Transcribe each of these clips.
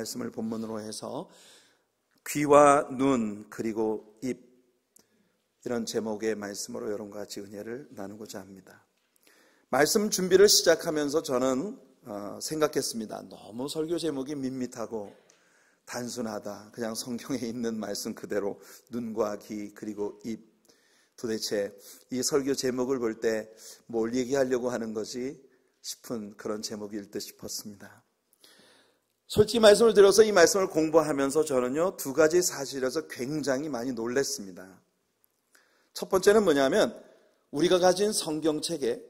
말씀을 본문으로 해서 귀와 눈 그리고 입, 이런 제목의 말씀으로 여러분과 같이 은혜를 나누고자 합니다. 말씀 준비를 시작하면서 저는 생각했습니다. 너무 설교 제목이 밋밋하고 단순하다. 그냥 성경에 있는 말씀 그대로 눈과 귀 그리고 입, 도대체 이 설교 제목을 볼 때 뭘 얘기하려고 하는 거지 싶은 그런 제목일 듯 싶었습니다. 솔직히 말씀을 드려서 이 말씀을 공부하면서 저는요, 두 가지 사실에서 굉장히 많이 놀랐습니다. 첫 번째는 뭐냐면 우리가 가진 성경책에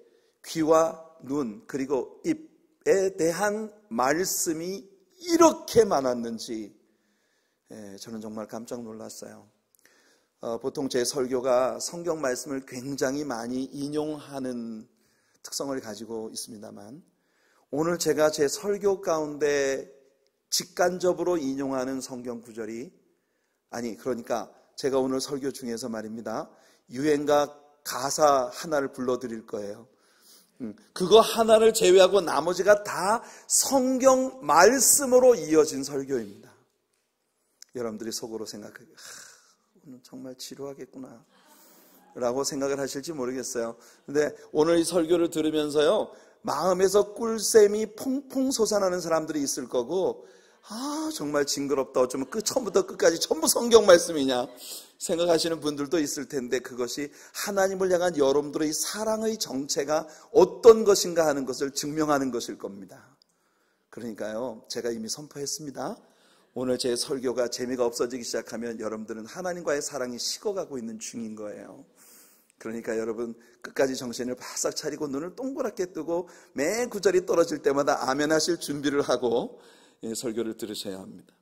귀와 눈 그리고 입에 대한 말씀이 이렇게 많았는지 저는 정말 깜짝 놀랐어요. 보통 제 설교가 성경 말씀을 굉장히 많이 인용하는 특성을 가지고 있습니다만, 오늘 제가 제 설교 가운데 직간접으로 인용하는 성경 구절이, 그러니까 제가 오늘 설교 중에서 말입니다, 유행가 가사 하나를 불러드릴 거예요. 그거 하나를 제외하고 나머지가 다 성경 말씀으로 이어진 설교입니다. 여러분들이 속으로 생각하기, 오늘 정말 지루하겠구나 라고 생각을 하실지 모르겠어요. 근데 오늘 이 설교를 들으면서요, 마음에서 꿀샘이 퐁퐁 솟아나는 사람들이 있을 거고, 정말 징그럽다, 어쩌면 처음부터 끝까지 전부 성경 말씀이냐 생각하시는 분들도 있을 텐데, 그것이 하나님을 향한 여러분들의 사랑의 정체가 어떤 것인가 하는 것을 증명하는 것일 겁니다. 그러니까요, 제가 이미 선포했습니다. 오늘 제 설교가 재미가 없어지기 시작하면 여러분들은 하나님과의 사랑이 식어가고 있는 중인 거예요. 그러니까 여러분 끝까지 정신을 바싹 차리고 눈을 동그랗게 뜨고 매 구절이 떨어질 때마다 아멘 하실 준비를 하고 설교를 들으셔야 합니다.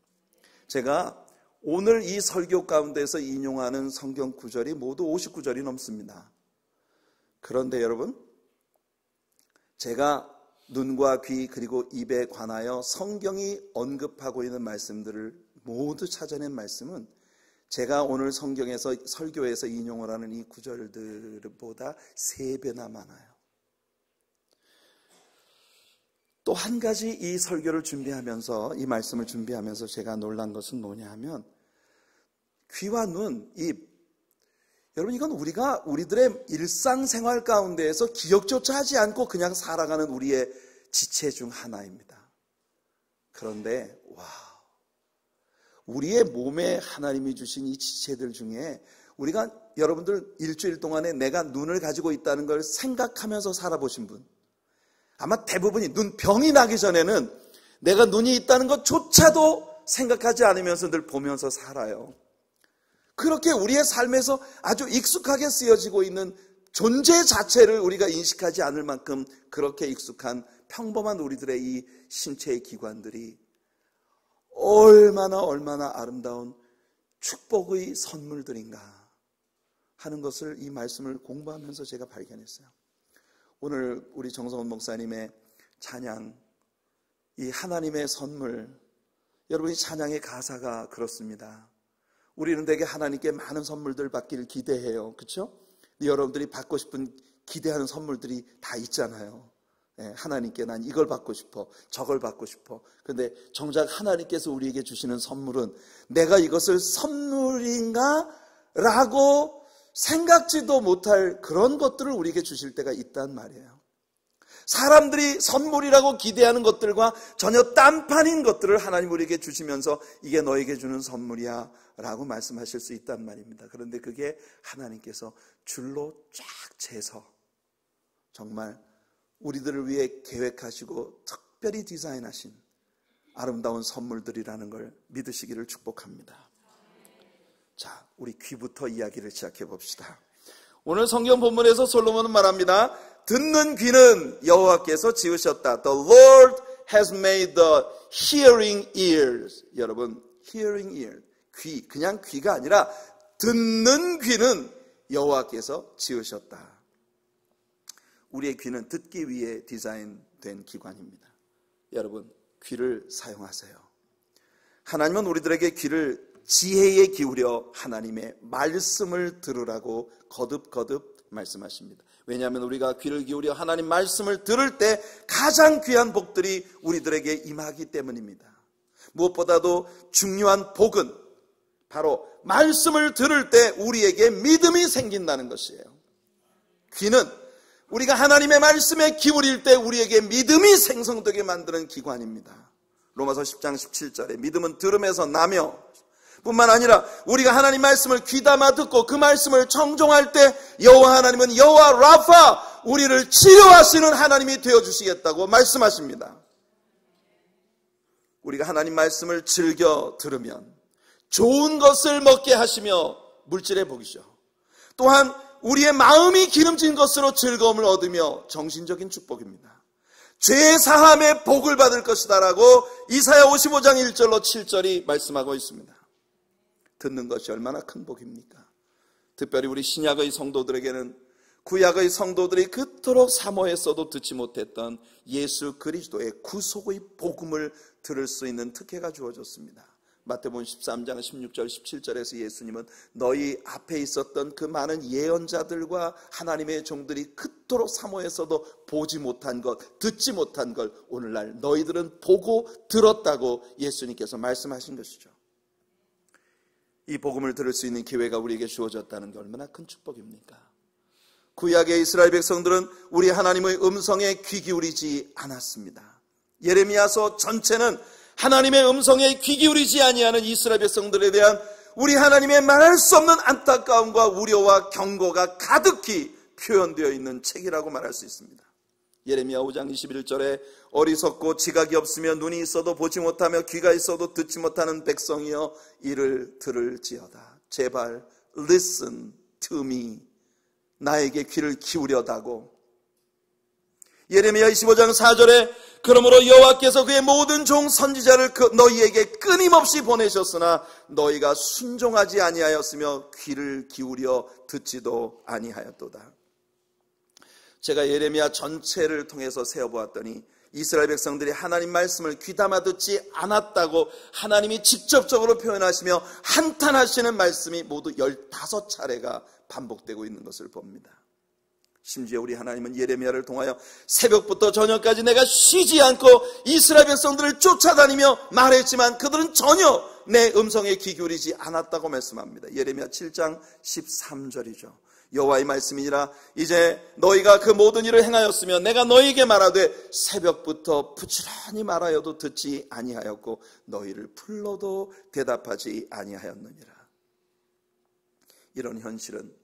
제가 오늘 이 설교 가운데서 인용하는 성경 구절이 모두 59절이 넘습니다. 그런데 여러분, 제가 눈과 귀 그리고 입에 관하여 성경이 언급하고 있는 말씀들을 모두 찾아낸 말씀은 제가 오늘 성경에서 설교에서 인용을 하는 이 구절들보다 3배나 많아요. 또 한 가지 이 설교를 준비하면서, 이 말씀을 준비하면서 제가 놀란 것은 뭐냐 하면, 귀와 눈, 입, 여러분 이건 우리들의 일상생활 가운데에서 기억조차 하지 않고 그냥 살아가는 우리의 지체 중 하나입니다. 그런데 우리의 몸에 하나님이 주신 이 지체들 중에 우리가, 여러분들 일주일 동안에 내가 눈을 가지고 있다는 걸 생각하면서 살아보신 분, 아마 대부분이 눈병이 나기 전에는 내가 눈이 있다는 것조차도 생각하지 않으면서 늘 보면서 살아요. 그렇게 우리의 삶에서 아주 익숙하게 쓰여지고 있는 존재 자체를 우리가 인식하지 않을 만큼 그렇게 익숙한 평범한 우리들의 이 신체의 기관들이 얼마나 아름다운 축복의 선물들인가 하는 것을 이 말씀을 공부하면서 제가 발견했어요. 오늘 우리 정성원 목사님의 찬양, 이 하나님의 선물, 여러분 이 찬양의 가사가 그렇습니다. 우리는 되게 하나님께 많은 선물들 받기를 기대해요. 그렇죠? 여러분들이 받고 싶은 기대하는 선물들이 다 있잖아요. 하나님께 난 이걸 받고 싶어, 저걸 받고 싶어. 그런데 정작 하나님께서 우리에게 주시는 선물은 내가 이것을 선물인가? 라고 생각지도 못할 그런 것들을 우리에게 주실 때가 있단 말이에요. 사람들이 선물이라고 기대하는 것들과 전혀 딴판인 것들을 하나님 우리에게 주시면서 이게 너에게 주는 선물이야 라고 말씀하실 수 있단 말입니다. 그런데 그게 하나님께서 줄로 쫙 재서 정말 우리들을 위해 계획하시고 특별히 디자인하신 아름다운 선물들이라는 걸 믿으시기를 축복합니다. 자, 우리 귀부터 이야기를 시작해 봅시다. 오늘 성경 본문에서 솔로몬은 말합니다. 듣는 귀는 여호와께서 지으셨다. The Lord has made the hearing ears. 여러분, hearing ear, 귀, 그냥 귀가 아니라 듣는 귀는 여호와께서 지으셨다. 우리의 귀는 듣기 위해 디자인된 기관입니다. 여러분, 귀를 사용하세요. 하나님은 우리들에게 귀를 지혜에 기울여 하나님의 말씀을 들으라고 거듭거듭 말씀하십니다. 왜냐하면 우리가 귀를 기울여 하나님 말씀을 들을 때 가장 귀한 복들이 우리들에게 임하기 때문입니다. 무엇보다도 중요한 복은 바로 말씀을 들을 때 우리에게 믿음이 생긴다는 것이에요. 귀는 우리가 하나님의 말씀에 기울일 때 우리에게 믿음이 생성되게 만드는 기관입니다. 로마서 10장 17절에 믿음은 들음에서 나며, 뿐만 아니라 우리가 하나님 말씀을 귀담아 듣고 그 말씀을 청종할 때 여호와 하나님은 여호와 라파, 우리를 치료하시는 하나님이 되어주시겠다고 말씀하십니다. 우리가 하나님 말씀을 즐겨 들으면 좋은 것을 먹게 하시며 물질의 복이죠. 또한 우리의 마음이 기름진 것으로 즐거움을 얻으며 정신적인 축복입니다. 죄 사함의 복을 받을 것이다 라고 이사야 55장 1절로 7절이 말씀하고 있습니다. 듣는 것이 얼마나 큰 복입니까? 특별히 우리 신약의 성도들에게는 구약의 성도들이 그토록 사모했어도 듣지 못했던 예수 그리스도의 구속의 복음을 들을 수 있는 특혜가 주어졌습니다. 마태복음 13장 16절 17절에서 예수님은 너희 앞에 있었던 그 많은 예언자들과 하나님의 종들이 그토록 사모했어도 보지 못한 것, 듣지 못한 걸 오늘날 너희들은 보고 들었다고 예수님께서 말씀하신 것이죠. 이 복음을 들을 수 있는 기회가 우리에게 주어졌다는 게 얼마나 큰 축복입니까? 구약의 이스라엘 백성들은 우리 하나님의 음성에 귀 기울이지 않았습니다. 예레미야서 전체는 하나님의 음성에 귀 기울이지 아니하는 이스라엘 백성들에 대한 우리 하나님의 말할 수 없는 안타까움과 우려와 경고가 가득히 표현되어 있는 책이라고 말할 수 있습니다. 예레미야 5장 21절에 어리석고 지각이 없으며 눈이 있어도 보지 못하며 귀가 있어도 듣지 못하는 백성이여 이를 들을지어다. 제발 listen to me. 나에게 귀를 기울여다고. 예레미야 25장 4절에 그러므로 여호와께서 그의 모든 종 선지자를 너희에게 끊임없이 보내셨으나 너희가 순종하지 아니하였으며 귀를 기울여 듣지도 아니하였도다. 제가 예레미야 전체를 통해서 세어보았더니 이스라엘 백성들이 하나님 말씀을 귀담아 듣지 않았다고 하나님이 직접적으로 표현하시며 한탄하시는 말씀이 모두 15차례가 반복되고 있는 것을 봅니다. 심지어 우리 하나님은 예레미야를 통하여 새벽부터 저녁까지 내가 쉬지 않고 이스라엘 백성들을 쫓아다니며 말했지만 그들은 전혀 내 음성에 귀 기울이지 않았다고 말씀합니다. 예레미야 7장 13절이죠. 여호와의 말씀이니라 이제 너희가 그 모든 일을 행하였으며 내가 너희에게 말하되 새벽부터 부지런히 말하여도 듣지 아니하였고 너희를 불러도 대답하지 아니하였느니라. 이런 현실은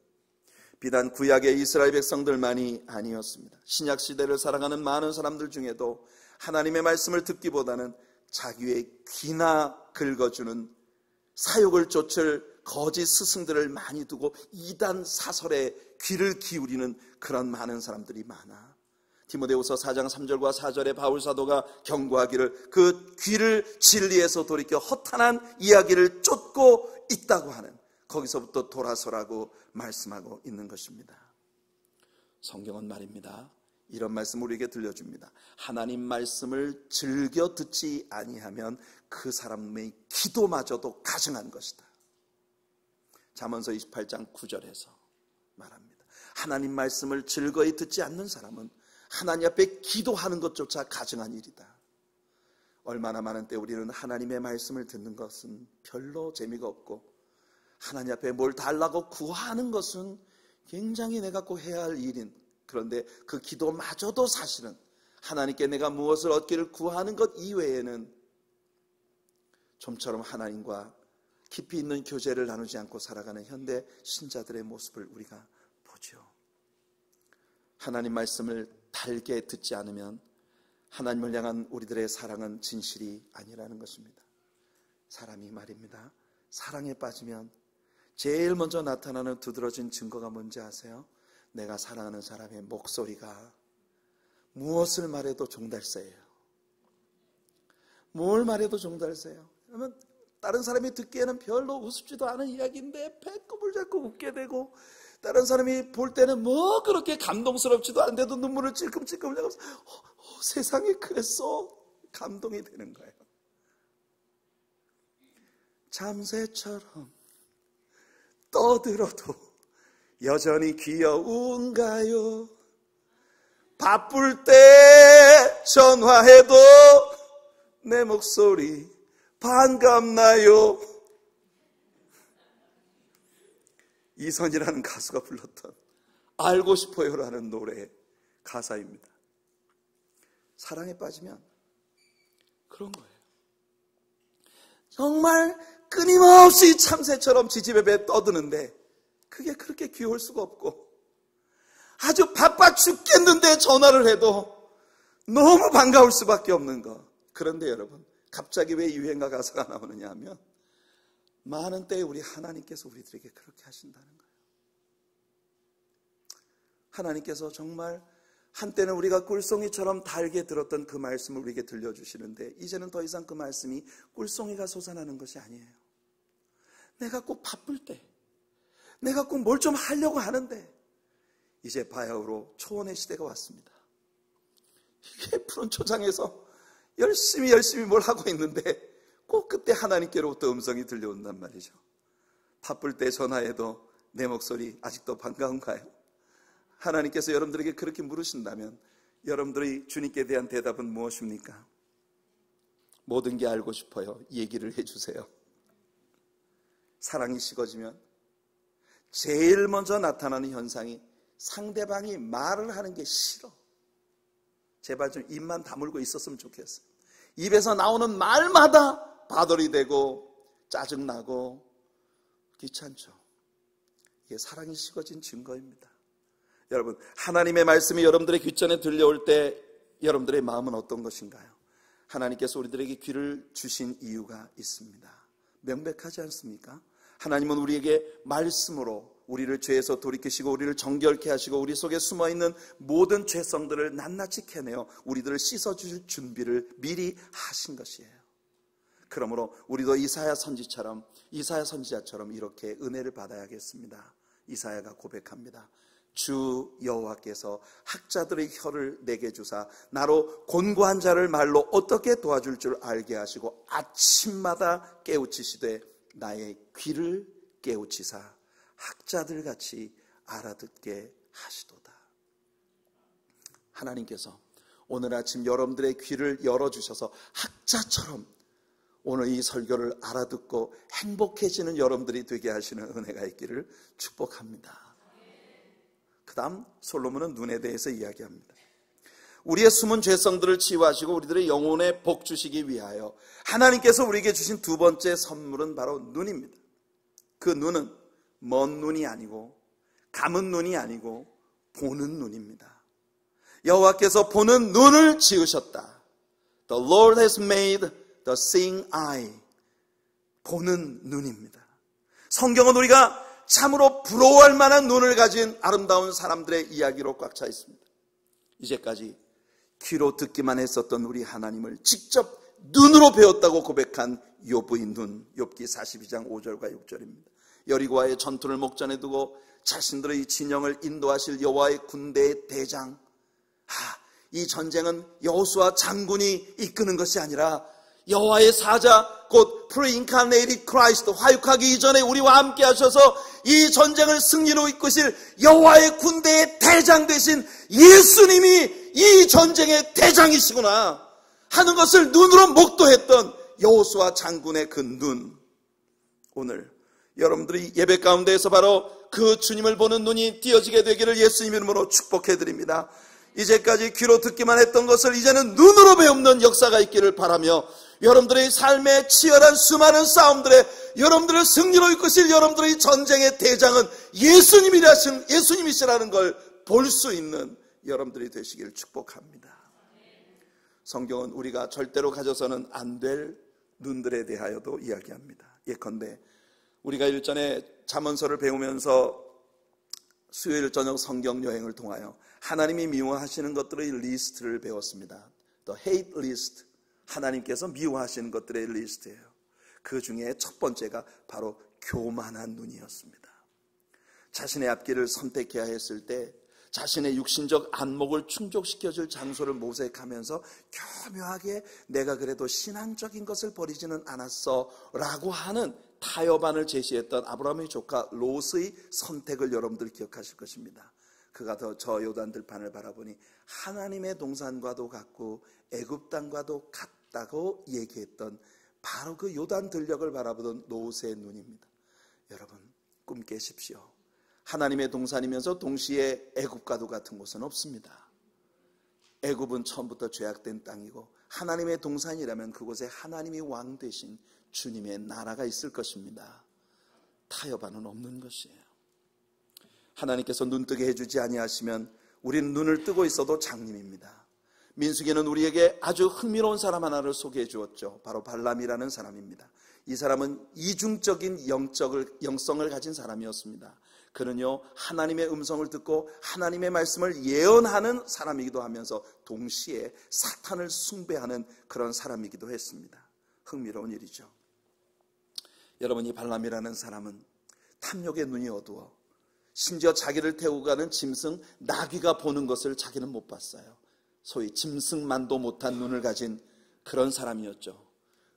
비단 구약의 이스라엘 백성들만이 아니었습니다. 신약 시대를 살아가는 많은 사람들 중에도 하나님의 말씀을 듣기보다는 자기의 귀나 긁어주는 사욕을 쫓을 거짓 스승들을 많이 두고 이단 사설에 귀를 기울이는 그런 많은 사람들이 많아. 디모데후서 4장 3절과 4절에 바울 사도가 경고하기를 그 귀를 진리에서 돌이켜 허탄한 이야기를 쫓고 있다고 하는, 거기서부터 돌아서라고 말씀하고 있는 것입니다. 성경은 말입니다. 이런 말씀 우리에게 들려줍니다. 하나님 말씀을 즐겨 듣지 아니하면 그 사람의 기도마저도 가증한 것이다. 잠언서 28장 9절에서 말합니다. 하나님 말씀을 즐거이 듣지 않는 사람은 하나님 앞에 기도하는 것조차 가증한 일이다. 얼마나 많은 때 우리는 하나님의 말씀을 듣는 것은 별로 재미가 없고 하나님 앞에 뭘 달라고 구하는 것은 굉장히 내가 꼭 해야 할 일인, 그런데 그 기도마저도 사실은 하나님께 내가 무엇을 얻기를 구하는 것 이외에는 좀처럼 하나님과 깊이 있는 교제를 나누지 않고 살아가는 현대 신자들의 모습을 우리가 보죠. 하나님 말씀을 달게 듣지 않으면 하나님을 향한 우리들의 사랑은 진실이 아니라는 것입니다. 사람이 말입니다. 사랑에 빠지면 제일 먼저 나타나는 두드러진 증거가 뭔지 아세요? 내가 사랑하는 사람의 목소리가 무엇을 말해도 종달새예요. 뭘 말해도 종달새예요. 그러면 다른 사람이 듣기에는 별로 우습지도 않은 이야기인데 배꼽을 잡고 웃게 되고, 다른 사람이 볼 때는 뭐 그렇게 감동스럽지도 않은데도 눈물을 찔끔찔끔 흘려서 세상에 그랬어, 감동이 되는 거예요. 잠새처럼 떠들어도 여전히 귀여운가요? 바쁠 때 전화해도 내 목소리 반갑나요? 이선이라는 가수가 불렀던 알고 싶어요라는 노래의 가사입니다. 사랑에 빠지면 그런 거예요. 정말 끊임없이 참새처럼 지지배배 떠드는데 그게 그렇게 귀여울 수가 없고, 아주 바빠 죽겠는데 전화를 해도 너무 반가울 수밖에 없는 거. 그런데 여러분, 갑자기 왜 유행가 가사가 나오느냐 하면, 많은 때에 우리 하나님께서 우리들에게 그렇게 하신다는 거예요. 하나님께서 정말 한때는 우리가 꿀송이처럼 달게 들었던 그 말씀을 우리에게 들려주시는데, 이제는 더 이상 그 말씀이 꿀송이가 솟아나는 것이 아니에요. 내가 꼭 바쁠 때, 내가 꼭 뭘 좀 하려고 하는데, 이제 바야흐로 초원의 시대가 왔습니다. 이게 푸른 초장에서 열심히 뭘 하고 있는데 꼭 그때 하나님께로부터 음성이 들려온단 말이죠. 바쁠 때 전화해도 내 목소리 아직도 반가운가요? 하나님께서 여러분들에게 그렇게 물으신다면 여러분들의 주님께 대한 대답은 무엇입니까? 모든 게 알고 싶어요. 얘기를 해주세요. 사랑이 식어지면 제일 먼저 나타나는 현상이 상대방이 말을 하는 게 싫어. 제발 좀 입만 다물고 있었으면 좋겠어요. 입에서 나오는 말마다 바돌이 되고 짜증나고 귀찮죠. 이게 사랑이 식어진 증거입니다. 여러분, 하나님의 말씀이 여러분들의 귓전에 들려올 때 여러분들의 마음은 어떤 것인가요? 하나님께서 우리들에게 귀를 주신 이유가 있습니다. 명백하지 않습니까? 하나님은 우리에게 말씀으로 우리를 죄에서 돌이키시고 우리를 정결케 하시고 우리 속에 숨어있는 모든 죄성들을 낱낱이 캐내어 우리들을 씻어주실 준비를 미리 하신 것이에요. 그러므로 우리도 이사야 선지자처럼 이렇게 은혜를 받아야겠습니다. 이사야가 고백합니다. 주 여호와께서 학자들의 혀를 내게 주사 나로 곤고한 자를 말로 어떻게 도와줄 줄 알게 하시고 아침마다 깨우치시되 나의 귀를 깨우치사 학자들같이 알아듣게 하시도다. 하나님께서 오늘 아침 여러분들의 귀를 열어주셔서 학자처럼 오늘 이 설교를 알아듣고 행복해지는 여러분들이 되게 하시는 은혜가 있기를 축복합니다. 그 다음 솔로몬은 눈에 대해서 이야기합니다. 우리의 숨은 죄성들을 치유하시고 우리들의 영혼에 복 주시기 위하여 하나님께서 우리에게 주신 두 번째 선물은 바로 눈입니다. 그 눈은 먼 눈이 아니고 감은 눈이 아니고 보는 눈입니다. 여호와께서 보는 눈을 지으셨다. The Lord has made the seeing eye. 보는 눈입니다. 성경은 우리가 참으로 부러워할 만한 눈을 가진 아름다운 사람들의 이야기로 꽉 차 있습니다. 이제까지 귀로 듣기만 했었던 우리 하나님을 직접 눈으로 배웠다고 고백한 욥의 눈, 욥기 42장 5절과 6절입니다. 여리고와의 전투를 목전에 두고 자신들의 진영을 인도하실 여호와의 군대의 대장, 이 전쟁은 여호수아 장군이 이끄는 것이 아니라 여호와의 사자 곧 pre-incarnated Christ, 화육하기 이전에 우리와 함께 하셔서 이 전쟁을 승리로 이끄실 여호와의 군대의 대장 되신 예수님이 이 전쟁의 대장이시구나 하는 것을 눈으로 목도했던 여호수아 장군의 그 눈, 오늘 여러분들이 예배 가운데에서 바로 그 주님을 보는 눈이 띄어지게 되기를 예수님 이름으로 축복해드립니다. 이제까지 귀로 듣기만 했던 것을 이제는 눈으로 배우는 역사가 있기를 바라며 여러분들의 삶의 치열한 수많은 싸움들에 여러분들을 승리로 이끄실 여러분들의 전쟁의 대장은 예수님이시라는 걸 볼 수 있는 여러분들이 되시기를 축복합니다. 성경은 우리가 절대로 가져서는 안 될 눈들에 대하여도 이야기합니다. 예컨대 우리가 일전에 잠언서를 배우면서 수요일 저녁 성경 여행을 통하여 하나님이 미워하시는 것들의 리스트를 배웠습니다. The hate list, 하나님께서 미워하시는 것들의 리스트예요. 그 중에 첫 번째가 바로 교만한 눈이었습니다. 자신의 앞길을 선택해야 했을 때 자신의 육신적 안목을 충족시켜줄 장소를 모색하면서 교묘하게 내가 그래도 신앙적인 것을 버리지는 않았어 라고 하는 타협안을 제시했던 아브라함의 조카 롯의 선택을 여러분들 기억하실 것입니다. 그가 저 요단 들판을 바라보니 하나님의 동산과도 같고 애굽 땅과도 같다고 얘기했던 바로 그 요단 들녘을 바라보던 노새의 눈입니다. 여러분, 꿈 깨십시오. 하나님의 동산이면서 동시에 애굽과도 같은 곳은 없습니다. 애굽은 처음부터 죄악된 땅이고 하나님의 동산이라면 그곳에 하나님이 왕 되신 주님의 나라가 있을 것입니다. 타협안은 없는 것이에요. 하나님께서 눈뜨게 해주지 아니하시면 우리는 눈을 뜨고 있어도 장님입니다. 민수기는 우리에게 아주 흥미로운 사람 하나를 소개해 주었죠. 바로 발람이라는 사람입니다. 이 사람은 이중적인 영성을 가진 사람이었습니다. 그는요, 하나님의 음성을 듣고 하나님의 말씀을 예언하는 사람이기도 하면서 동시에 사탄을 숭배하는 그런 사람이기도 했습니다. 흥미로운 일이죠. 여러분, 이 발람이라는 사람은 탐욕의 눈이 어두워 심지어 자기를 태우고 가는 짐승 나귀가 보는 것을 자기는 못 봤어요. 소위 짐승만도 못한 눈을 가진 그런 사람이었죠.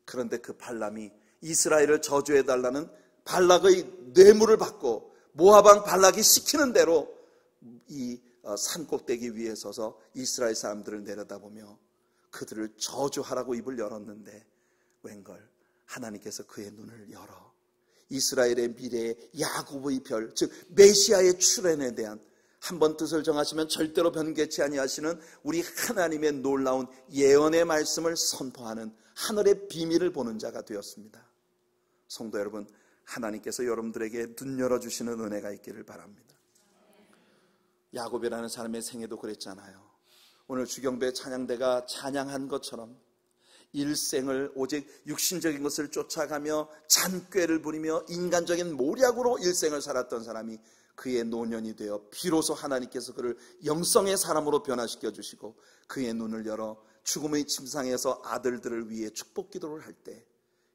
그런데 그 발람이 이스라엘을 저주해달라는 발락의 뇌물을 받고 모압왕 발락이 시키는 대로 이 산꼭대기 위에 서서 이스라엘 사람들을 내려다보며 그들을 저주하라고 입을 열었는데 웬걸 하나님께서 그의 눈을 열어 이스라엘의 미래의 야곱의 별, 즉 메시아의 출현에 대한 한 번 뜻을 정하시면 절대로 변개치 아니하시는 우리 하나님의 놀라운 예언의 말씀을 선포하는 하늘의 비밀을 보는 자가 되었습니다. 성도 여러분, 하나님께서 여러분들에게 눈 열어주시는 은혜가 있기를 바랍니다. 야곱이라는 사람의 생애도 그랬잖아요. 오늘 주경배 찬양대가 찬양한 것처럼 일생을 오직 육신적인 것을 쫓아가며 잔꾀를 부리며 인간적인 모략으로 일생을 살았던 사람이 그의 노년이 되어 비로소 하나님께서 그를 영성의 사람으로 변화시켜 주시고 그의 눈을 열어 죽음의 침상에서 아들들을 위해 축복 기도를 할 때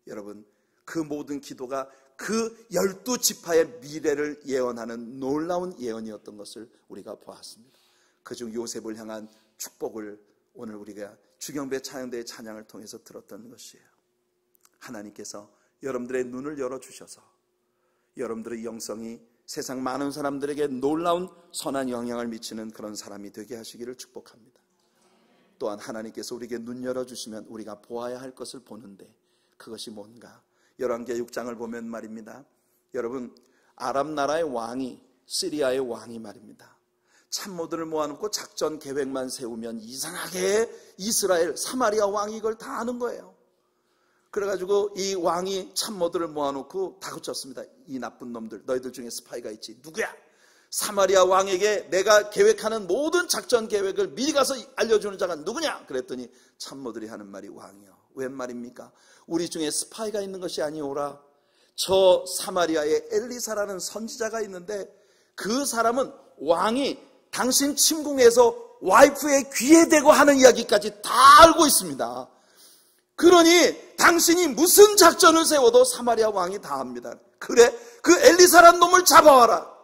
여러분, 그 모든 기도가 그 12지파의 미래를 예언하는 놀라운 예언이었던 것을 우리가 보았습니다. 그중 요셉을 향한 축복을 오늘 우리가 주경배 찬양대의 찬양을 통해서 들었던 것이에요. 하나님께서 여러분들의 눈을 열어주셔서 여러분들의 영성이 세상 많은 사람들에게 놀라운 선한 영향을 미치는 그런 사람이 되게 하시기를 축복합니다. 또한 하나님께서 우리에게 눈 열어주시면 우리가 보아야 할 것을 보는데 그것이 뭔가? 열왕기 6장을 보면 말입니다. 여러분, 아람 나라의 왕이, 시리아의 왕이 말입니다, 참모들을 모아놓고 작전 계획만 세우면 이상하게 이스라엘 사마리아 왕이 이걸 다 아는 거예요. 그래가지고 이 왕이 참모들을 모아놓고 다그쳤습니다. 이 나쁜 놈들, 너희들 중에 스파이가 있지. 누구야? 사마리아 왕에게 내가 계획하는 모든 작전 계획을 미리 가서 알려주는 자가 누구냐? 그랬더니 참모들이 하는 말이, 왕이요, 웬 말입니까? 우리 중에 스파이가 있는 것이 아니오라. 저 사마리아에 엘리사라는 선지자가 있는데 그 사람은 왕이 당신 침궁에서 와이프의 귀에 대고 하는 이야기까지 다 알고 있습니다. 그러니 당신이 무슨 작전을 세워도 사마리아 왕이 다 합니다. 그래, 그 엘리사란 놈을 잡아와라.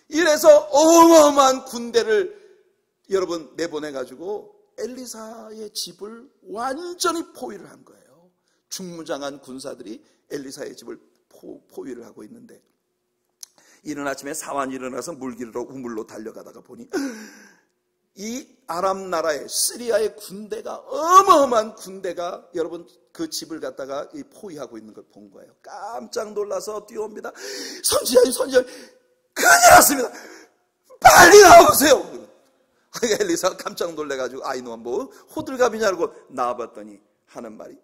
이래서 어마어마한 군대를 여러분 내보내가지고 엘리사의 집을 완전히 포위를 한 거예요. 중무장한 군사들이 엘리사의 집을 포위를 하고 있는데 이른 아침에 사환이 일어나서 물기르러 우물로 달려가다가 보니 이 아람 나라의 시리아의 군대가, 어마어마한 군대가 여러분 그 집을 갖다가 포위하고 있는 걸 본 거예요. 깜짝 놀라서 뛰어옵니다. 선지자님, 큰일 났습니다. 빨리 나오세요. 엘리사가 깜짝 놀래가지고 이놈 뭐 호들갑이냐고 나와봤더니 하는 말이,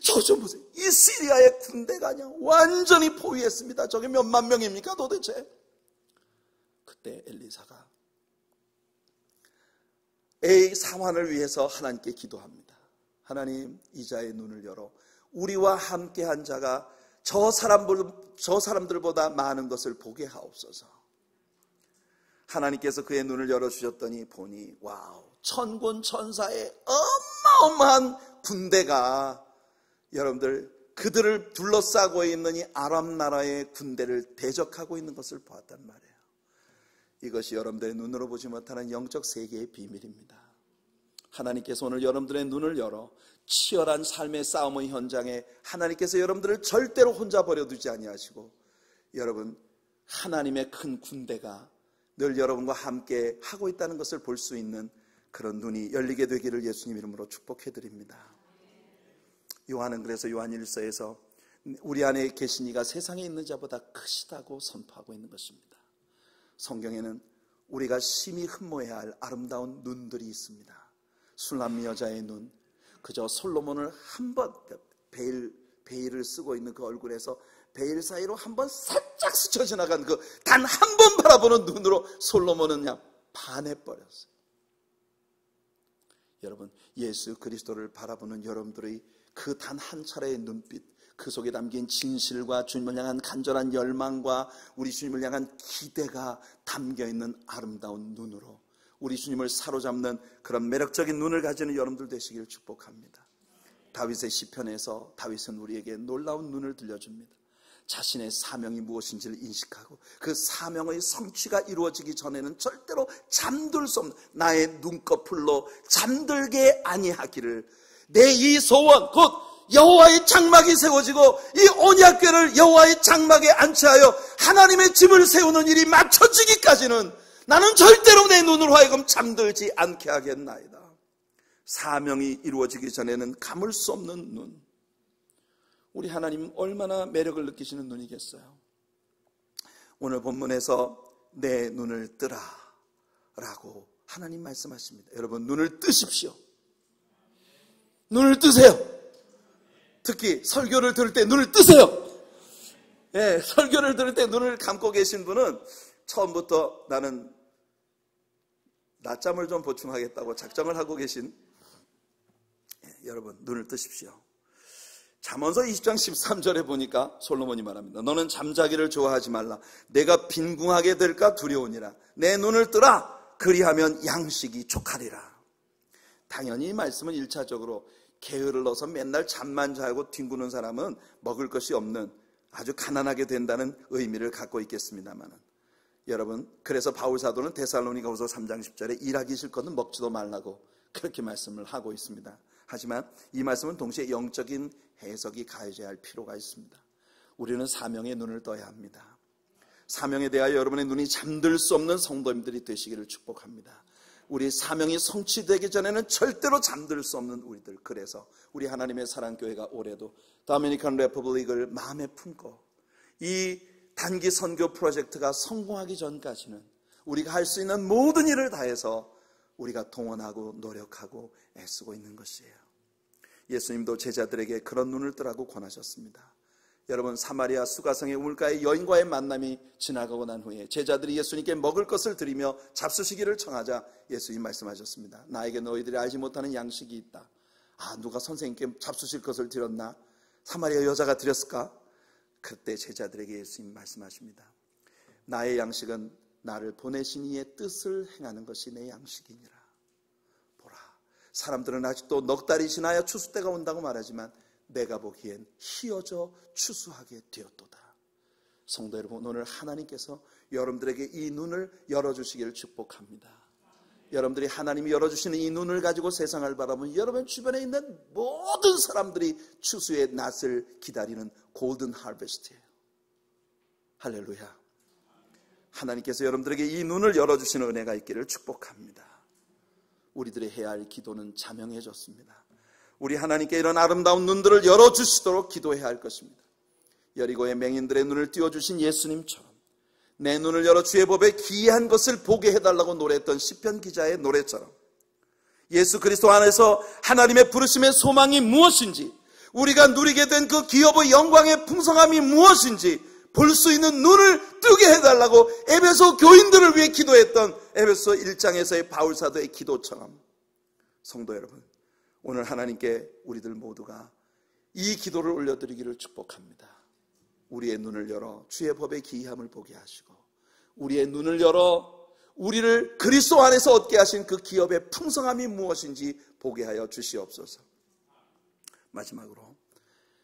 저 좀 보세요. 이 시리아의 군대가 그냥 완전히 포위했습니다. 저게 몇만 명입니까 도대체? 그때 엘리사가 사환을 위해서 하나님께 기도합니다. 하나님, 이자의 눈을 열어 우리와 함께한 자가 저 사람들보다 많은 것을 보게 하옵소서. 하나님께서 그의 눈을 열어주셨더니 보니 와우, 천군 천사의 어마어마한 군대가 여러분들 그들을 둘러싸고 있는 이 아람 나라의 군대를 대적하고 있는 것을 보았단 말이에요. 이것이 여러분들의 눈으로 보지 못하는 영적 세계의 비밀입니다. 하나님께서 오늘 여러분들의 눈을 열어 치열한 삶의 싸움의 현장에 하나님께서 여러분들을 절대로 혼자 버려두지 아니하시고 여러분, 하나님의 큰 군대가 늘 여러분과 함께 하고 있다는 것을 볼 수 있는 그런 눈이 열리게 되기를 예수님 이름으로 축복해드립니다. 요한은 그래서 요한1서에서 우리 안에 계신 이가 세상에 있는 자보다 크시다고 선포하고 있는 것입니다. 성경에는 우리가 심히 흠모해야 할 아름다운 눈들이 있습니다. 술람 여자의 눈, 그저 솔로몬을 한번 베일을 쓰고 있는 그 얼굴에서 베일 사이로 한번 살짝 스쳐 지나간 그 단 한 번 바라보는 눈으로 솔로몬은 그냥 반해버렸어요. 여러분, 예수 그리스도를 바라보는 여러분들의 그 단 한 차례의 눈빛, 그 속에 담긴 진실과 주님을 향한 간절한 열망과 우리 주님을 향한 기대가 담겨있는 아름다운 눈으로 우리 주님을 사로잡는 그런 매력적인 눈을 가지는 여러분들 되시기를 축복합니다. 다윗의 시편에서 다윗은 우리에게 놀라운 눈을 들려줍니다. 자신의 사명이 무엇인지를 인식하고 그 사명의 성취가 이루어지기 전에는 절대로 잠들 수 없는 나의 눈꺼풀로 잠들게 아니하기를, 내 이 소원 곧 여호와의 장막이 세워지고 이 언약궤를 여호와의 장막에 안치하여 하나님의 집을 세우는 일이 마쳐지기까지는 나는 절대로 내 눈으로 하여금 잠들지 않게 하겠나이다. 사명이 이루어지기 전에는 감을 수 없는 눈. 우리 하나님 얼마나 매력을 느끼시는 눈이겠어요. 오늘 본문에서 내 눈을 뜨라 라고 하나님 말씀하십니다. 여러분, 눈을 뜨십시오. 눈을 뜨세요. 특히 설교를 들을 때 눈을 뜨세요. 예, 설교를 들을 때 눈을 감고 계신 분은 처음부터 나는 낮잠을 좀 보충하겠다고 작정을 하고 계신, 여러분, 눈을 뜨십시오. 잠언서 20장 13절에 보니까 솔로몬이 말합니다. 너는 잠자기를 좋아하지 말라. 내가 빈궁하게 될까 두려우니라. 내 눈을 뜨라. 그리하면 양식이 족하리라. 당연히 이 말씀은 1차적으로 게으를 넣어서 맨날 잠만 자고 뒹구는 사람은 먹을 것이 없는 아주 가난하게 된다는 의미를 갖고 있겠습니다만, 여러분, 그래서 바울 사도는 데살로니가후서 3장 10절에 일하기 싫거든 먹지도 말라고 그렇게 말씀을 하고 있습니다. 하지만 이 말씀은 동시에 영적인 해석이 가해져야 할 필요가 있습니다. 우리는 사명의 눈을 떠야 합니다. 사명에 대하여 여러분의 눈이 잠들 수 없는 성도님들이 되시기를 축복합니다. 우리 사명이 성취되기 전에는 절대로 잠들 수 없는 우리들, 그래서 우리 하나님의 사랑교회가 올해도 도미니칸 레퍼블릭을 마음에 품고 이 단기 선교 프로젝트가 성공하기 전까지는 우리가 할 수 있는 모든 일을 다해서 우리가 동원하고 노력하고 애쓰고 있는 것이에요. 예수님도 제자들에게 그런 눈을 뜨라고 권하셨습니다. 여러분, 사마리아 수가성의 우물가의 여인과의 만남이 지나가고 난 후에 제자들이 예수님께 먹을 것을 드리며 잡수시기를 청하자 예수님 말씀하셨습니다. 나에게 너희들이 알지 못하는 양식이 있다. 누가 선생님께 잡수실 것을 드렸나? 사마리아 여자가 드렸을까? 그때 제자들에게 예수님 말씀하십니다. 나의 양식은 나를 보내신 이의 뜻을 행하는 것이 내 양식이니라. 보라, 사람들은 아직도 넉 달이 지나야 추수 때가 온다고 말하지만 내가 보기엔 희어져 추수하게 되었도다. 성도 여러분, 오늘 하나님께서 여러분들에게 이 눈을 열어주시기를 축복합니다. 여러분들이 하나님이 열어주시는 이 눈을 가지고 세상을 바라보면 여러분 주변에 있는 모든 사람들이 추수의 낫을 기다리는 골든 하베스트예요. 할렐루야. 하나님께서 여러분들에게 이 눈을 열어주시는 은혜가 있기를 축복합니다. 우리들이 해야 할 기도는 자명해졌습니다. 우리 하나님께 이런 아름다운 눈들을 열어주시도록 기도해야 할 것입니다. 여리고의 맹인들의 눈을 띄워주신 예수님처럼 내 눈을 열어 주의 법에 기이한 것을 보게 해달라고 노래했던 시편 기자의 노래처럼 예수 그리스도 안에서 하나님의 부르심의 소망이 무엇인지, 우리가 누리게 된 그 기업의 영광의 풍성함이 무엇인지 볼 수 있는 눈을 뜨게 해달라고 에베소 교인들을 위해 기도했던 에베소 1장에서의 바울 사도의 기도처럼, 성도 여러분, 오늘 하나님께 우리들 모두가 이 기도를 올려드리기를 축복합니다. 우리의 눈을 열어 주의 법의 기이함을 보게 하시고 우리의 눈을 열어 우리를 그리스도 안에서 얻게 하신 그 기업의 풍성함이 무엇인지 보게 하여 주시옵소서. 마지막으로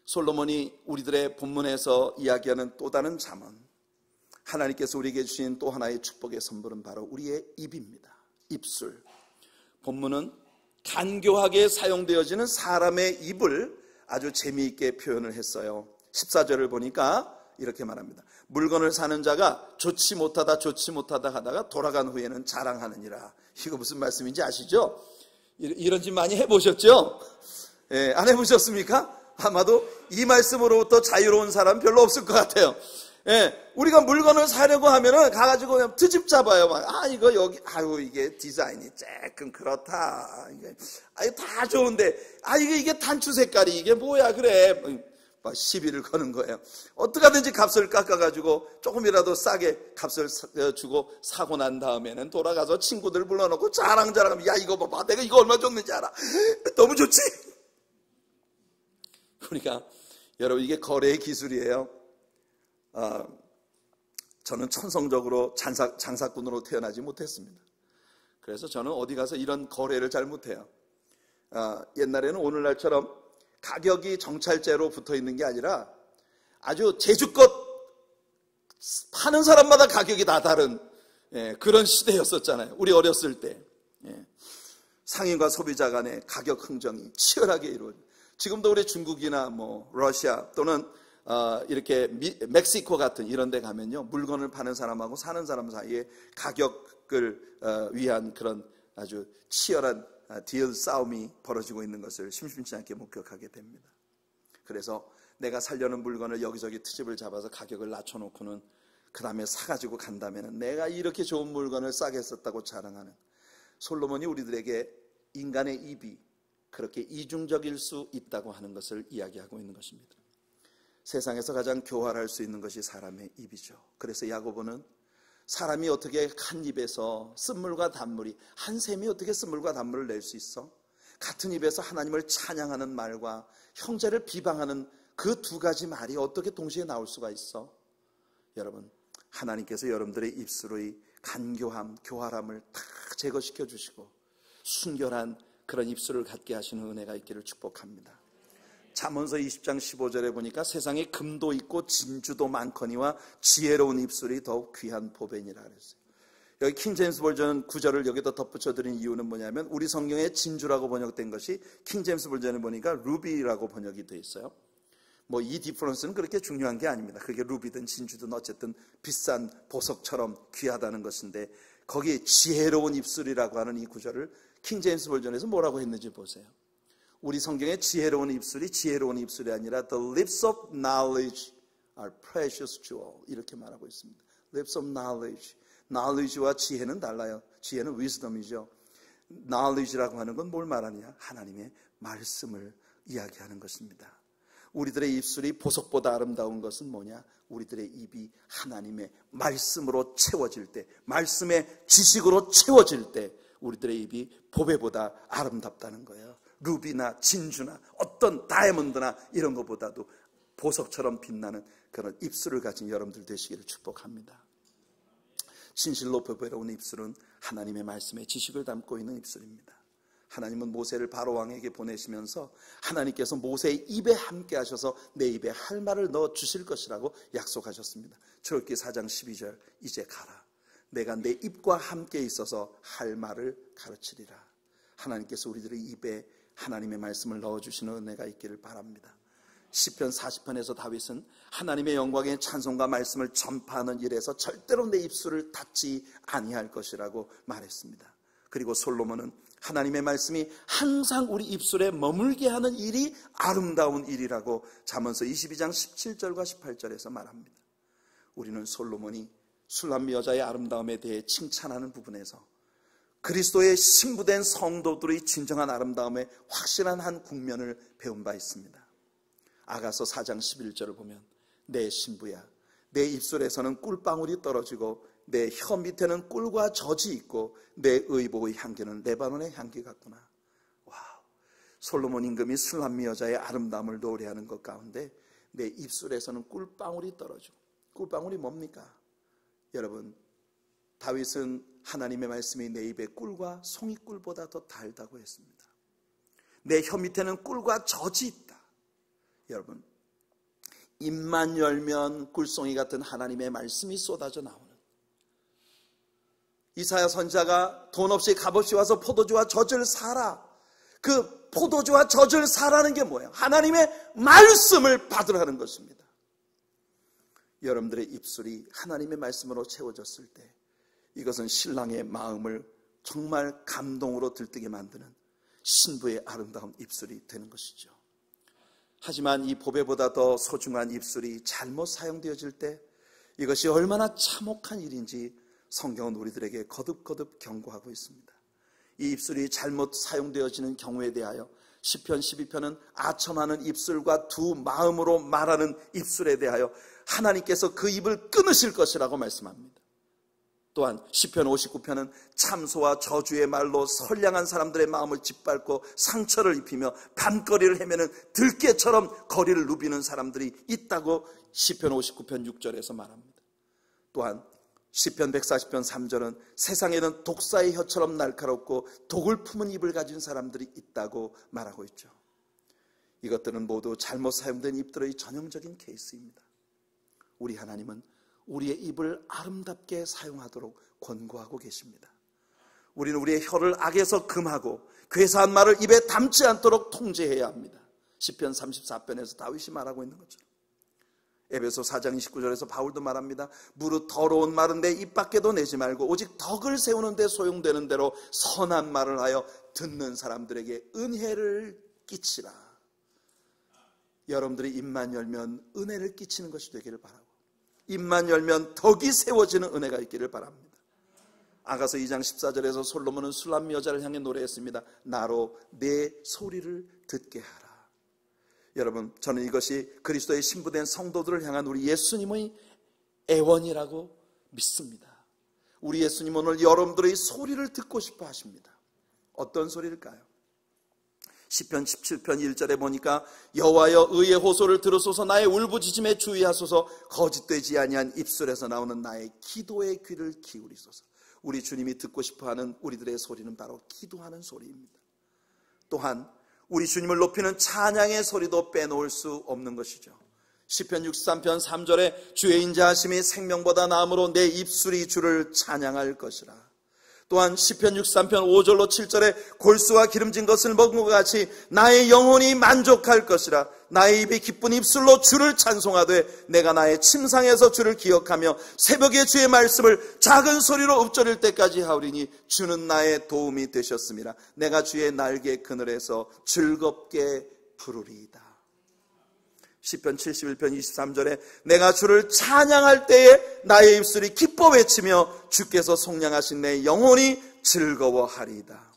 솔로몬이 우리들의 본문에서 이야기하는 또 다른 잠언, 하나님께서 우리에게 주신 또 하나의 축복의 선물은 바로 우리의 입입니다. 입술. 본문은 간교하게 사용되어지는 사람의 입을 아주 재미있게 표현을 했어요. 14절을 보니까 이렇게 말합니다. 물건을 사는 자가 좋지 못하다 하다가 돌아간 후에는 자랑하느니라. 이거 무슨 말씀인지 아시죠? 이런 짓 많이 해보셨죠? 안 해보셨습니까? 아마도 이 말씀으로부터 자유로운 사람 별로 없을 것 같아요. 예, 우리가 물건을 사려고 하면은 가가지고 그냥 트집 잡아요. 이거 여기, 이게 디자인이 조금 그렇다. 이게, 다 좋은데, 이게 단추 색깔이 이게 뭐야, 그래. 막 시비를 거는 거예요. 어떻게 하든지 값을 깎아가지고 조금이라도 싸게 값을 주고 사고 난 다음에는 돌아가서 친구들 불러놓고 자랑하면, 야, 이거 봐봐. 내가 이거 얼마 줬는지 알아. 너무 좋지? 그러니까, 여러분, 이게 거래의 기술이에요. 저는 천성적으로 장사꾼으로 태어나지 못했습니다. 그래서 저는 어디 가서 이런 거래를 잘 못해요. 옛날에는 오늘날처럼 가격이 정찰제로 붙어 있는 게 아니라 아주 제주껏 파는 사람마다 가격이 다 다른 그런 시대였었잖아요. 우리 어렸을 때. 상인과 소비자 간의 가격 흥정이 치열하게 이루어져요. 지금도 우리 중국이나 러시아 또는 이렇게 멕시코 같은 이런 데 가면요, 물건을 파는 사람하고 사는 사람 사이에 가격을 위한 그런 아주 치열한 딜 싸움이 벌어지고 있는 것을 심심치 않게 목격하게 됩니다. 그래서 내가 살려는 물건을 여기저기 트집을 잡아서 가격을 낮춰놓고는 그 다음에 사가지고 간다면 내가 이렇게 좋은 물건을 싸게 썼다고 자랑하는, 솔로몬이 우리들에게 인간의 입이 그렇게 이중적일 수 있다고 하는 것을 이야기하고 있는 것입니다. 세상에서 가장 교활할 수 있는 것이 사람의 입이죠. 그래서 야고보는 사람이 어떻게 한 입에서 쓴물과 단물이, 한 샘이 어떻게 쓴물과 단물을 낼 수 있어? 같은 입에서 하나님을 찬양하는 말과 형제를 비방하는 그 두 가지 말이 어떻게 동시에 나올 수가 있어? 여러분, 하나님께서 여러분들의 입술의 간교함, 교활함을 다 제거시켜 주시고 순결한 그런 입술을 갖게 하시는 은혜가 있기를 축복합니다. 잠언서 20장 15절에 보니까 세상에 금도 있고 진주도 많거니와 지혜로운 입술이 더욱 귀한 보배니라 그랬어요. 여기 킹제임스 버전은 9절을 여기다 덧붙여드린 이유는 뭐냐면, 우리 성경에 진주라고 번역된 것이 킹제임스 버전에 보니까 루비라고 번역이 되어 있어요. 이 디퍼런스는 그렇게 중요한 게 아닙니다. 그게 루비든 진주든 어쨌든 비싼 보석처럼 귀하다는 것인데, 거기 지혜로운 입술이라고 하는 이 구절을 킹제임스 버전에서 뭐라고 했는지 보세요. 우리 성경의 지혜로운 입술이 아니라 The lips of knowledge are precious jewel, 이렇게 말하고 있습니다. Lips of knowledge, knowledge와 지혜는 달라요. 지혜는 wisdom이죠. knowledge라고 하는 건 뭘 말하느냐? 하나님의 말씀을 이야기하는 것입니다. 우리들의 입술이 보석보다 아름다운 것은 뭐냐? 우리들의 입이 하나님의 말씀으로 채워질 때, 말씀의 지식으로 채워질 때 우리들의 입이 보배보다 아름답다는 거예요. 루비나 진주나 어떤 다이아몬드나 이런 것보다도 보석처럼 빛나는 그런 입술을 가진 여러분들 되시기를 축복합니다. 진실로 보배로운 입술은 하나님의 말씀의 지식을 담고 있는 입술입니다. 하나님은 모세를 바로왕에게 보내시면서 하나님께서 모세의 입에 함께 하셔서 내 입에 할 말을 넣어 주실 것이라고 약속하셨습니다. 출애굽기 4장 12절, 이제 가라. 내가 내 입과 함께 있어서 할 말을 가르치리라. 하나님께서 우리들의 입에 하나님의 말씀을 넣어주시는 은혜가 있기를 바랍니다. 시편 40편에서 다윗은 하나님의 영광의 찬송과 말씀을 전파하는 일에서 절대로 내 입술을 닫지 아니할 것이라고 말했습니다. 그리고 솔로몬은 하나님의 말씀이 항상 우리 입술에 머물게 하는 일이 아름다운 일이라고 잠언서 22장 17절과 18절에서 말합니다. 우리는 솔로몬이 술람미 여자의 아름다움에 대해 칭찬하는 부분에서 그리스도의 신부된 성도들의 진정한 아름다움의 확실한 한 국면을 배운 바 있습니다. 아가서 4장 11절을 보면 내 신부야, 내 입술에서는 꿀방울이 떨어지고 내 혀 밑에는 꿀과 젖이 있고 내 의복의 향기는 레바논의 향기 같구나. 와우, 솔로몬 임금이 술람미 여자의 아름다움을 노래하는 것 가운데 내 입술에서는 꿀방울이 떨어지고, 꿀방울이 뭡니까? 여러분, 다윗은 하나님의 말씀이 내 입에 꿀과 송이꿀보다 더 달다고 했습니다. 내 혀 밑에는 꿀과 젖이 있다. 여러분, 입만 열면 꿀송이 같은 하나님의 말씀이 쏟아져 나오는, 이사야 선지자가 돈 없이 값없이 와서 포도주와 젖을 사라. 그 포도주와 젖을 사라는 게 뭐예요? 하나님의 말씀을 받으라는 것입니다. 여러분들의 입술이 하나님의 말씀으로 채워졌을 때 이것은 신랑의 마음을 정말 감동으로 들뜨게 만드는 신부의 아름다운 입술이 되는 것이죠. 하지만 이 보배보다 더 소중한 입술이 잘못 사용되어질 때 이것이 얼마나 참혹한 일인지 성경은 우리들에게 거듭거듭 경고하고 있습니다. 이 입술이 잘못 사용되어지는 경우에 대하여 시편 12편은 아첨하는 입술과 두 마음으로 말하는 입술에 대하여 하나님께서 그 입을 끊으실 것이라고 말씀합니다. 또한 시편 59편은 참소와 저주의 말로 선량한 사람들의 마음을 짓밟고 상처를 입히며 밤거리를 헤매는 들깨처럼 거리를 누비는 사람들이 있다고 시편 59편 6절에서 말합니다. 또한 시편 140편 3절은 세상에는 독사의 혀처럼 날카롭고 독을 품은 입을 가진 사람들이 있다고 말하고 있죠. 이것들은 모두 잘못 사용된 입들의 전형적인 케이스입니다. 우리 하나님은 우리의 입을 아름답게 사용하도록 권고하고 계십니다. 우리는 우리의 혀를 악에서 금하고 괴사한 말을 입에 담지 않도록 통제해야 합니다. 시편 34편에서 다윗이 말하고 있는 것처럼 에베소 4장 29절에서 바울도 말합니다. 무릇 더러운 말은 내 입 밖에도 내지 말고 오직 덕을 세우는 데 소용되는 대로 선한 말을 하여 듣는 사람들에게 은혜를 끼치라. 여러분들이 입만 열면 은혜를 끼치는 것이 되기를 바라고, 입만 열면 덕이 세워지는 은혜가 있기를 바랍니다. 아가서 2장 14절에서 솔로몬은 술람 여자를 향해 노래했습니다. 나로 내 소리를 듣게 하라. 여러분, 저는 이것이 그리스도의 신부된 성도들을 향한 우리 예수님의 애원이라고 믿습니다. 우리 예수님은 오늘 여러분들의 소리를 듣고 싶어 하십니다. 어떤 소리일까요? 시편 17편 1절에 보니까 여호와여 의의 호소를 들으소서, 나의 울부짖음에 주의하소서, 거짓되지 아니한 입술에서 나오는 나의 기도의 귀를 기울이소서. 우리 주님이 듣고 싶어하는 우리들의 소리는 바로 기도하는 소리입니다. 또한 우리 주님을 높이는 찬양의 소리도 빼놓을 수 없는 것이죠. 시편 63편 3절에 주의 인자하심이 생명보다 나음으로 내 입술이 주를 찬양할 것이라. 또한 시편 63편 5절로 7절에 골수와 기름진 것을 먹은 것 같이 나의 영혼이 만족할 것이라. 나의 입이 기쁜 입술로 주를 찬송하되 내가 나의 침상에서 주를 기억하며 새벽에 주의 말씀을 작은 소리로 읊조릴 때까지 하오리니 주는 나의 도움이 되셨음이라. 내가 주의 날개 그늘에서 즐겁게 부르리이다. 시편 71편 23절에 내가 주를 찬양할 때에 나의 입술이 기뻐 외치며 주께서 속량하신 내 영혼이 즐거워하리이다.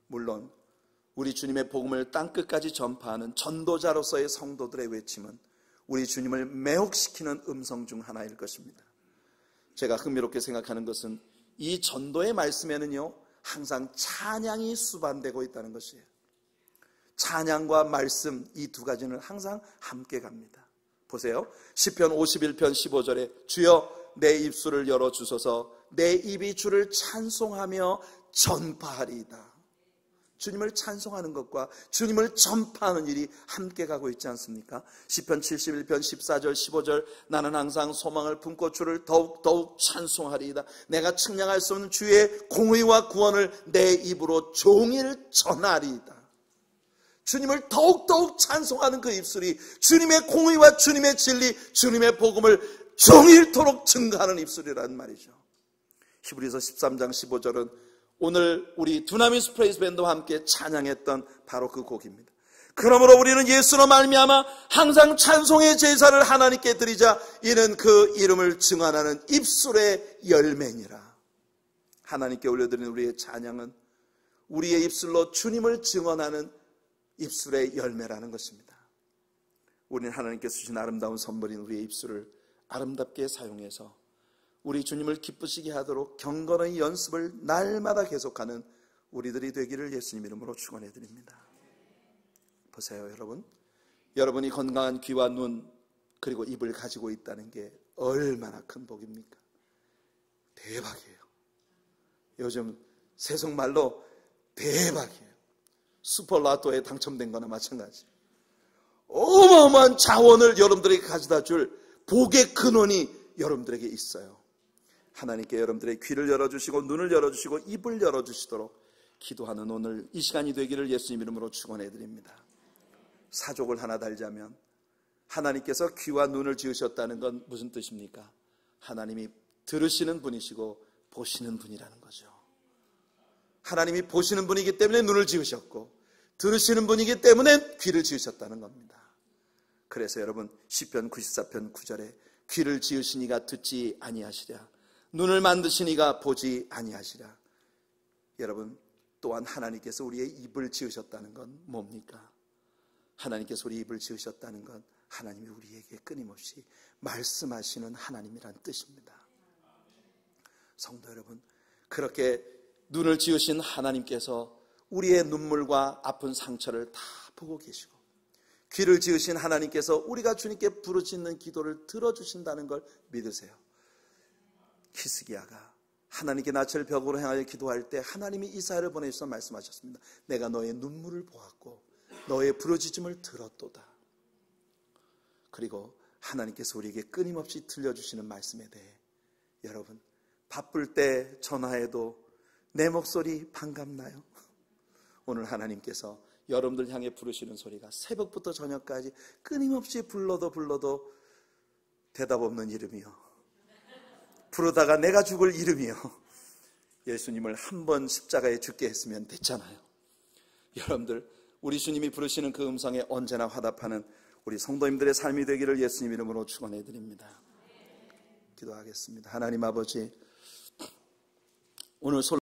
물론 우리 주님의 복음을 땅끝까지 전파하는 전도자로서의 성도들의 외침은 우리 주님을 매혹시키는 음성 중 하나일 것입니다. 제가 흥미롭게 생각하는 것은 이 전도의 말씀에는요, 항상 찬양이 수반되고 있다는 것이에요. 찬양과 말씀, 이 두 가지는 항상 함께 갑니다. 보세요. 시편 51편 15절에 주여 내 입술을 열어주소서, 내 입이 주를 찬송하며 전파하리이다. 주님을 찬송하는 것과 주님을 전파하는 일이 함께 가고 있지 않습니까? 시편 71편 14절 15절 나는 항상 소망을 품고 주를 더욱 찬송하리이다. 내가 측량할 수 없는 주의 공의와 구원을 내 입으로 종일 전하리이다. 주님을 더욱 찬송하는 그 입술이 주님의 공의와 주님의 진리, 주님의 복음을 종일토록 증거하는 입술이라는 말이죠. 히브리서 13장 15절은 오늘 우리 두나미스 프레이즈 밴드와 함께 찬양했던 바로 그 곡입니다. 그러므로 우리는 예수로 말미암아 항상 찬송의 제사를 하나님께 드리자. 이는 그 이름을 증언하는 입술의 열매니라. 하나님께 올려드리는 우리의 찬양은 우리의 입술로 주님을 증언하는 입술의 열매라는 것입니다. 우리는 하나님께서 주신 아름다운 선물인 우리의 입술을 아름답게 사용해서 우리 주님을 기쁘시게 하도록 경건의 연습을 날마다 계속하는 우리들이 되기를 예수님 이름으로 축원해 드립니다. 보세요, 여러분. 여러분이 건강한 귀와 눈 그리고 입을 가지고 있다는 게 얼마나 큰 복입니까? 대박이에요. 요즘 세속말로 대박이에요. 슈퍼라토에 당첨된 거나 마찬가지. 어마어마한 자원을 여러분들에게 가져다 줄 복의 근원이 여러분들에게 있어요. 하나님께 여러분들의 귀를 열어주시고 눈을 열어주시고 입을 열어주시도록 기도하는 오늘 이 시간이 되기를 예수님 이름으로 축원해 드립니다. 사족을 하나 달자면 하나님께서 귀와 눈을 지으셨다는 건 무슨 뜻입니까? 하나님이 들으시는 분이시고 보시는 분이라는 거죠. 하나님이 보시는 분이기 때문에 눈을 지으셨고 들으시는 분이기 때문에 귀를 지으셨다는 겁니다. 그래서 여러분 시편 94편 9절에 귀를 지으시니가 듣지 아니하시랴, 눈을 만드시니가 보지 아니하시랴. 여러분 또한 하나님께서 우리의 입을 지으셨다는 건 뭡니까? 하나님께서 우리 입을 지으셨다는 건 하나님이 우리에게 끊임없이 말씀하시는 하나님이란 뜻입니다. 성도 여러분, 그렇게 눈을 지으신 하나님께서 우리의 눈물과 아픈 상처를 다 보고 계시고, 귀를 지으신 하나님께서 우리가 주님께 부르짖는 기도를 들어주신다는 걸 믿으세요. 히스기야가 하나님께 낯을 벽으로 향하여 기도할 때 하나님이 이사야를 보내셔서 말씀하셨습니다. 내가 너의 눈물을 보았고 너의 부르짖음을 들었도다. 그리고 하나님께서 우리에게 끊임없이 들려주시는 말씀에 대해 여러분 바쁠 때 전화해도 내 목소리 반갑나요? 오늘 하나님께서 여러분들 향해 부르시는 소리가 새벽부터 저녁까지 끊임없이 불러도 대답 없는 이름이요, 부르다가 내가 죽을 이름이요, 예수님을 한 번 십자가에 죽게 했으면 됐잖아요. 여러분들 우리 주님이 부르시는 그 음성에 언제나 화답하는 우리 성도님들의 삶이 되기를 예수님 이름으로 축원해 드립니다. 기도하겠습니다. 하나님 아버지, 오늘